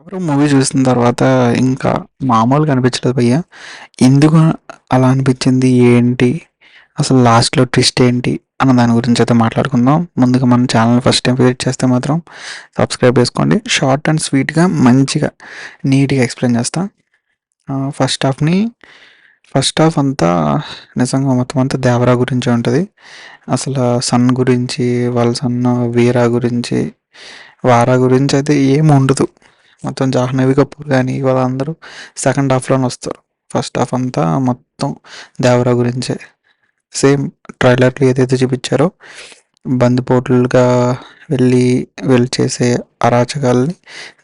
ఎవరో మూవీ చూసిన తర్వాత ఇంకా మామూలుగా అనిపించలేదు భయ్య. ఎందుకు అలా అనిపించింది? ఏంటి? అసలు లాస్ట్‌లో ట్విస్ట్ ఏంటి? అన్న దాని గురించి అయితే మాట్లాడుకుందాం. ముందుగా మన ఛానల్ ఫస్ట్ టైం విజిట్ చేస్తే మాత్రం సబ్స్క్రైబ్ చేసుకోండి. షార్ట్ అండ్ స్వీట్‌గా మంచిగా నీట్‌గా ఎక్స్‌ప్లెయిన్ చేస్తా. ఫస్ట్ హాఫ్ అంతా నిజంగా మొత్తం అంతా దేవరా గురించే ఉంటది. అసలు సన్ గురించి, వాళ్ళ సన్ వీరా గురించి, వారా గురించి అయితే ఏమి ఉండదు. మొత్తం జాహ్నవి కపూర్ గానీ వాళ్ళందరూ సెకండ్ హాఫ్‌లోనే వస్తారు. ఫస్ట్ హాఫ్ అంతా మొత్తం దేవరా గురించే. సేమ్ ట్రైలర్‌లో ఏదైతే చూపిచ్చారో బందిపోట్లుగా వెళ్ళి వీళ్ళు చేసే అరాచకాల్ని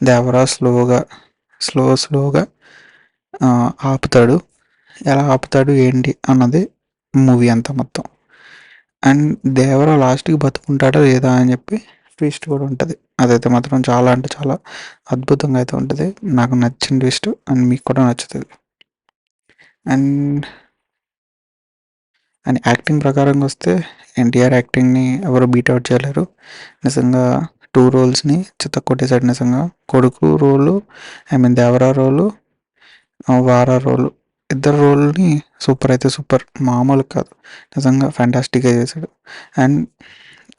దేవరా స్లోగా ఆపుతాడు. ఎలా ఆపుతాడు ఏంటి అన్నది మూవీ అంతా మొత్తం. అండ్ దేవరా లాస్ట్‌కి బతుకుంటాడా లేదా అని చెప్పి ట్విస్ట్ కూడా ఉంటది. అదైతే మాత్రం చాలా అంటే చాలా అద్భుతంగా అయితే ఉంటది. నాకు నచ్చిన ట్విస్ట్ అండ్ మీకు కూడా నచ్చుతది. అండ్ అండ్ యాక్టింగ్ ప్రకారంగా వస్తే ఎన్టీఆర్ యాక్టింగ్‌ని ఎవరు బీట్ ఔట్ చేయలేరు. నిజంగా 2 రోల్స్‌ని చితక్కొట్టేసాడు నిజంగా. కొడుకు రోలు, ఐ మీన్ దేవరా రోలు, వారా రోలు. ఇద్దరు రోల్‌ని సూపర్ అయితే సూపర్. మామూలుగా కాదు. నిజంగా ఫ్యాంటాస్టిక్‌గా చేశాడు. అండ్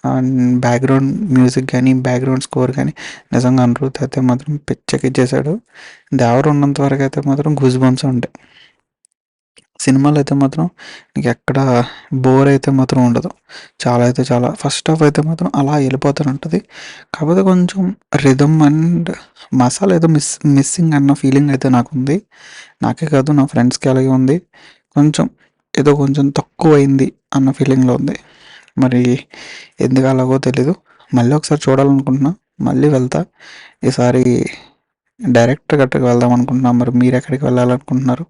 అండ్ బ్యాక్‌గ్రౌండ్ మ్యూజిక్ గానీ, బ్యాక్‌గ్రౌండ్ స్కోర్ గానీ నిజంగా అనిరుద్ అయితే మాత్రం పిచ్చెక్కిచ్చేశాడు. దేవర ఉన్నంత వరకైతే మాత్రం గూస్ బంప్సే ఉంటాయి. సినిమాలో అయితే మాత్రం నీకెక్కడ బోర్ అయితే మాత్రం ఉండదు. చాలా అయితే చాలా. ఫస్ట్ హాఫ్ అయితే మాత్రం అలా ఎళ్ళిపోతూనే ఉంటది. కాకపోతే కొంచెం రిథమ్ అండ్ మసాలా ఏదో మిస్సింగ్ అన్న ఫీలింగ్ అయితే నాకుంది. నాకే కాదు నా ఫ్రెండ్స్‌కి అలాగే ఉంది. కొంచెం ఏదో కొంచెం తక్కువైంది అన్న ఫీలింగ్‌లో ఉంది. మరి ఎందుకు అలాగో తెలీదు. మళ్ళీ ఒకసారి చూడాలనుకుంటున్నా. మళ్ళీ వెళ్తా. ఈసారి డైరెక్టర్ గట్టకి వెళ్దాం అనుకుంటున్నా. మరి మీరెక్కడికి వెళ్ళాలనుకుంటున్నారు?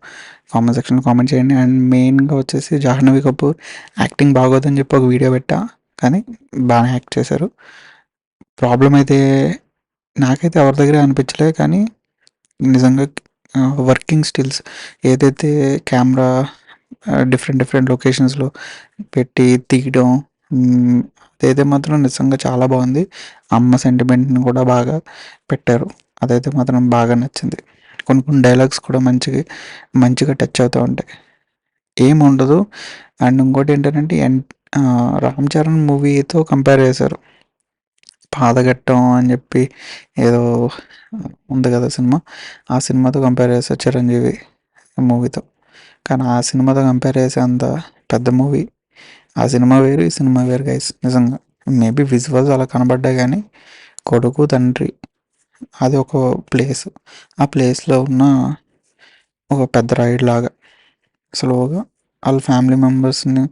కామెంట్ సెక్షన్‌లో కామెంట్ చేయండి. అండ్ మెయిన్‌గా వచ్చేసి 'జాహ్నవి కపూర్' యాక్టింగ్ బాగోదని చెప్పి ఒక వీడియో పెట్టా. కానీ బానే యాక్ట్ చేశారు. ప్రాబ్లమ్ అయితే నాకైతే ఎవరి దగ్గర అనిపించలే. కానీ నిజంగా వర్కింగ్ స్టిల్స్ ఏదైతే కెమెరా డిఫరెంట్ డిఫరెంట్ లొకేషన్స్‌లో పెట్టి తీయడం, హ్మ్. అదైతే మాత్రం నిజంగా చాలా బాగుంది. అమ్మ సెంటిమెంట్‌ని కూడా బాగా పెట్టారు. అదైతే మాత్రం బాగా నచ్చింది. కొన్ని కొన్ని డైలాగ్స్ కూడా మంచిగా టచ్ అవుతూ ఉంటాయి. ఏముండదు. అండ్ ఇంకోటేంటంటే 'రామ్ చరణ్' మూవీతో కంపేర్ చేశారు. 'పాదగట్టం' అని చెప్పి ఏదో ఉంది కదా సినిమా. ఆ సినిమాతో కంపేర్ చేశారు 'చిరంజీవి' మూవీతో. కానీ ఆ సినిమాతో కంపేర్ చేసేంత పెద్ద మూవీ. ఆ సినిమా వేరు, ఈ సినిమా వేరు గైస్ నిజంగా. మేబీ విజువల్స్ అలా కనబడ్డాయి గానీ, కొడుకు, తండ్రి అది ఒక ప్లేస్. ఆ ప్లేస్‌లో ఉన్న ఒక పెద్ద రైడ్ లాగా స్లోగా ఆళ్ళ ఫ్యామిలీ మెంబర్స్‌ని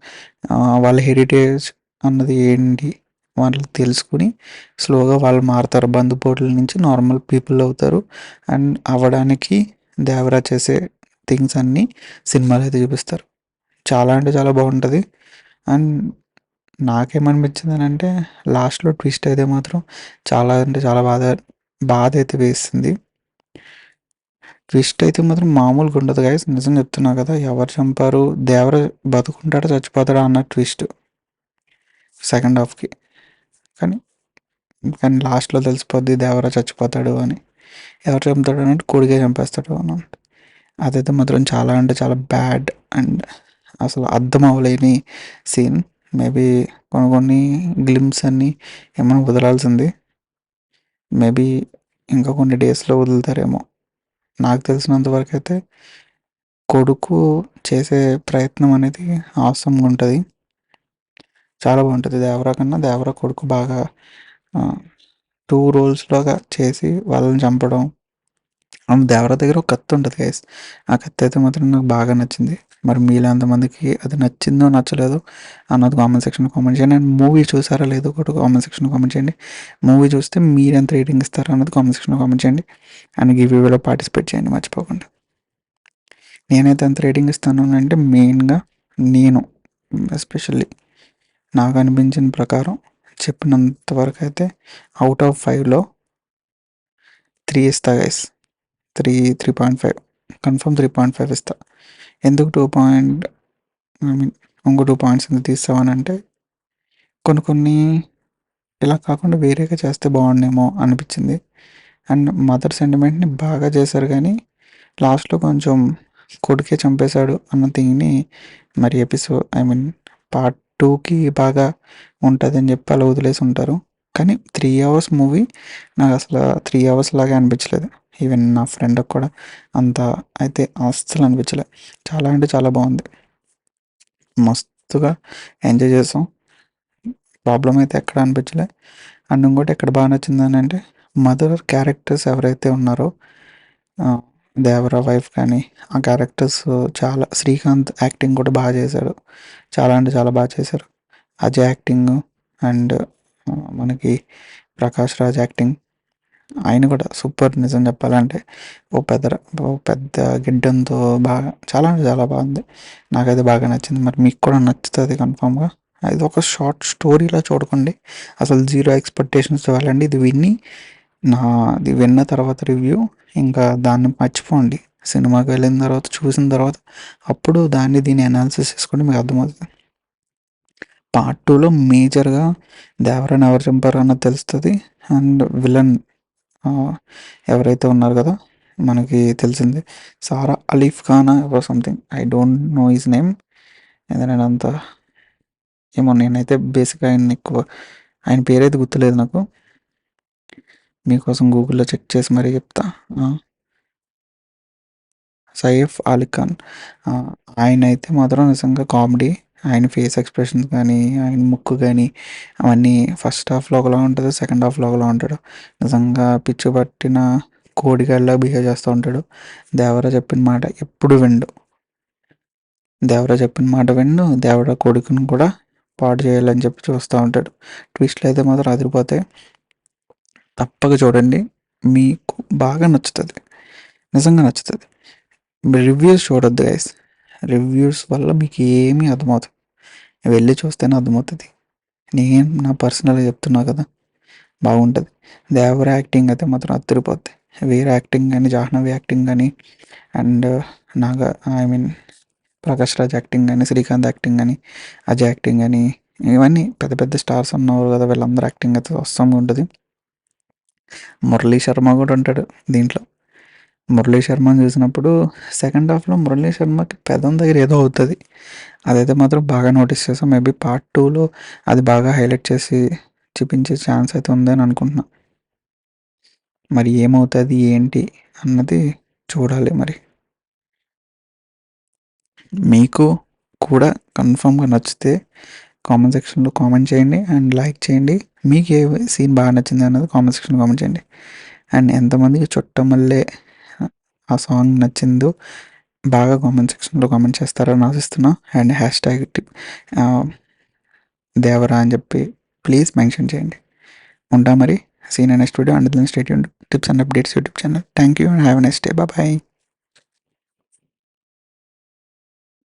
వాళ్ళ హెరిటేజ్ అన్నది ఏంటి వాళ్ళు తెలుసుకొని స్లోగా వాళ్ళు మారుతారు. బందుపోట్ల నుంచి నార్మల్ పీపుల్ అవుతారు. అండ్ అవ్వడానికి దేవరా చేసే థింగ్స్ అన్నీ సినిమాలో అయితే చూపిస్తారు. చాలా అంటే చాలా బాగుంటది. అండ్ నాకేమనిపించిందనంటే లాస్ట్‌లో ట్విస్ట్ అయితే మాత్రం చాలా అంటే చాలా బాధైతే వేసింది. ట్విస్ట్ అయితే మాత్రం మామూలుగా ఉండదు గైస్. నిజం చెప్తున్నా కదా! ఎవరు చంపారు? దేవర బతుకుంటాడా? చచ్చిపోతాడా? అన్న ట్విస్ట్ సెకండ్ హాఫ్‌కి. కానీ, కానీ లాస్ట్‌లో తెలిసిపోద్ది దేవర చచ్చిపోతాడు అని. ఎవరు చంపుతాడు అంటే కొడుకే చంపేస్తాడు అని. అదైతే మాత్రం చాలా అంటే చాలా బ్యాడ్ అండ్ అసలు అర్థం అవ్వలేని సీన్. మేబీ కొన్ని కొన్ని గ్లింప్స్ అన్నీ ఏమైనా వదలాల్సింది. మేబీ ఇంకా కొన్ని డేస్‌లో వదులుతారేమో! నాకు తెలిసినంత వరకైతే కొడుకు చేసే ప్రయత్నం అనేది ఆసమ్‌గా ఉంటది. చాలా బాగుంటది. 'దేవరా' కన్నా 'దేవరా' కొడుకు బాగా 2 రోల్స్‌లాగా చేసి వాళ్ళని చంపడం. అండ్ 'దేవరా' దగ్గర ఒక కత్తి ఉంటది గైస్. ఆ కత్తి అయితే మాత్రం నాకు బాగా నచ్చింది. మరి మీలో ఎంతమందికి అది నచ్చిందో, నచ్చలేదో అన్నది కామెంట్ సెక్షన్‌లో కామెంట్ చేయండి. అండ్ మూవీ చూసారా లేదో కూడా కామెంట్ సెక్షన్‌లో కామెంట్ చేయండి. మూవీ చూస్తే మీరెంత రేటింగ్ ఇస్తారు అన్నది కామెంట్ సెక్షన్‌లో కామెంట్ చేయండి. అండ్ గివ్ అవేలో పార్టిసిపేట్ చేయండి మర్చిపోకుండా. నేనైతే ఎంత రేటింగ్ ఇస్తాను అంటే మెయిన్‌గా నేను ఎస్పెషల్లీ నాకు అనిపించిన ప్రకారం చెప్పినంత వరకైతే ఔట్ ఆఫ్ 5లో 3 ఇస్తా గైస్. 3.5 కన్ఫర్మ్ 3.5 ఇస్తా. ఎందుకు 2 పాయింట్ ఐ మీన్ ఇంకో 2 పాయింట్స్ ఎందుకు తీస్తావనంటే కొన్ని కొన్ని ఇలా కాకుండా వేరేగా చేస్తే బాగుండేమో అనిపించింది. అండ్ మదర్ సెంటిమెంట్ని బాగా చేశారు, కానీ లాస్ట్లో కొంచెం కొడుకే చంపేశాడు అన్న థింగ్ని మరి పార్ట్ టూకి బాగా ఉంటుందని చెప్పి అలా వదిలేసి ఉంటారు. కానీ 3 అవర్స్ మూవీ నాకు అసలు 3 అవర్స్ లాగా అనిపించలేదు. ఈవెన్ నా ఫ్రెండ్కి కూడా అంత అయితే అస్సలు అనిపించలేదు. చాలా అంటే చాలా బాగుంది. మస్తుగా ఎంజాయ్ చేసాం. ప్రాబ్లం అయితే ఎక్కడ అనిపించలే. అండ్ ఇంకోటి ఎక్కడ బాగా నచ్చిందని అంటే మదర్ క్యారెక్టర్స్ ఎవరైతే ఉన్నారో దేవరా వైఫ్ కానీ ఆ క్యారెక్టర్స్ చాలా శ్రీకాంత్ యాక్టింగ్ కూడా బాగా చేశాడు. చాలా అంటే చాలా బాగా చేశారు. అజయ్ యాక్టింగ్ అండ్ మనకి ప్రకాష్ రాజ్ యాక్టింగ్ ఆయన కూడా సూపర్. నిజం చెప్పాలంటే ఓ పెద్ద గిడ్డంతో బాగా చాలా అంటే చాలా బాగుంది. నాకైతే బాగా నచ్చింది. మరి మీకు కూడా నచ్చుతుంది కన్ఫామ్గా. ఇది ఒక షార్ట్ స్టోరీలా చూడకండి, అసలు జీరో ఎక్స్పెక్టేషన్స్ వెళ్ళండి. ఇది విన్న తర్వాత రివ్యూ ఇంకా దాన్ని మర్చిపోండి. సినిమాకి వెళ్ళిన తర్వాత చూసిన తర్వాత అప్పుడు దీన్ని అనాలిసిస్ చేసుకుంటే మీకు అర్థమవుతుంది. పార్ట్ టూలో మేజర్గా దేవరాని ఎవరు చంపారు అన్నది తెలుస్తుంది. అండ్ విలన్ ఎవరైతే ఉన్నారు కదా మనకి తెలిసింది సారా అలీఫ్ ఖానా ఎవరో something, I don't know his name. ఏదైనా అంత ఏమో, నేనైతే బేసిక్గా ఆయన పేరైతే గుర్తులేదు నాకు. మీకోసం గూగుల్లో చెక్ చేసి మరీ చెప్తా. సైఫ్ అలీ ఖాన్. ఆయన అయితే మాత్రం నిజంగా కామెడీ. ఆయన ఫేస్ ఎక్స్ప్రెషన్స్ కానీ ఆయన ముక్కు కానీ అవన్నీ ఫస్ట్ హాఫ్లో ఒకలా ఉంటుంది, సెకండ్ హాఫ్లో ఒకలా ఉంటాడు. నిజంగా పిచ్చి పట్టిన కోడిగాడిలా బిహేవ్ చేస్తూ ఉంటాడు. దేవరా చెప్పిన మాట ఎప్పుడు విండు. దేవరా కొడుకుని కూడా పాడు చేయాలని చెప్పి చూస్తూ ఉంటాడు. ట్విస్ట్లు అయితే మాత్రం అదిరిపోతాయి. తప్పక చూడండి, మీకు బాగా నచ్చుతుంది, నిజంగా నచ్చుతుంది. రివ్యూస్ చూడొద్దు గైస్. రివ్యూస్ వల్ల మీకు ఏమీ అర్థమవుతుంది, వెళ్ళి చూస్తేనే అర్థమవుతుంది. నేను నా పర్సనల్గా చెప్తున్నా కదా, బాగుంటుంది. దేవర యాక్టింగ్ అయితే మాత్రం అదిరిపోద్ది. వేరే యాక్టింగ్ కానీ, జాహ్నవి యాక్టింగ్ కానీ, అండ్ నాగా ప్రకాష్ రాజ్ యాక్టింగ్ కానీ, శ్రీకాంత్ యాక్టింగ్ కానీ, అజయ్ యాక్టింగ్ కానీ, ఇవన్నీ పెద్ద పెద్ద స్టార్స్ ఉన్నారు కదా, వీళ్ళందరూ యాక్టింగ్ అయితే వస్తాము ఉంటుంది. మురళీ శర్మ కూడా ఉంటాడు దీంట్లో. మురళీ శర్మని చూసినప్పుడు సెకండ్ హాఫ్లో మురళీ శర్మకి పెదం దగ్గర ఏదో అవుతుంది, అదైతే మాత్రం బాగా నోటీస్ చేసాం. మేబీ పార్ట్ టూలో అది బాగా హైలైట్ చేసి చూపించే ఛాన్స్ అయితే ఉందని అనుకుంటున్నా. మరి ఏమవుతుంది ఏంటి అన్నది చూడాలి. మరి మీకు కూడా కన్ఫామ్గా నచ్చితే కామెంట్ సెక్షన్లో కామెంట్ చేయండి అండ్ లైక్ చేయండి. మీకు ఏ సీన్ బాగా నచ్చింది అన్నది కామెంట్ సెక్షన్లో కామెంట్ చేయండి. అండ్ ఎంతమందికి చుట్టమల్లే ఆ సాంగ్ నచ్చిందో బాగా కామెంట్ సెక్షన్లో కామెంట్ చేస్తారని ఆశిస్తున్నా. అండ్ హ్యాష్ట్యాగ్ దేవరా అని చెప్పి ప్లీజ్ మెన్షన్ చేయండి. ఉంటా మరి. See in next video and then stay tuned. Tips and updates YouTube channel. Thank you and have a nice day. Bye.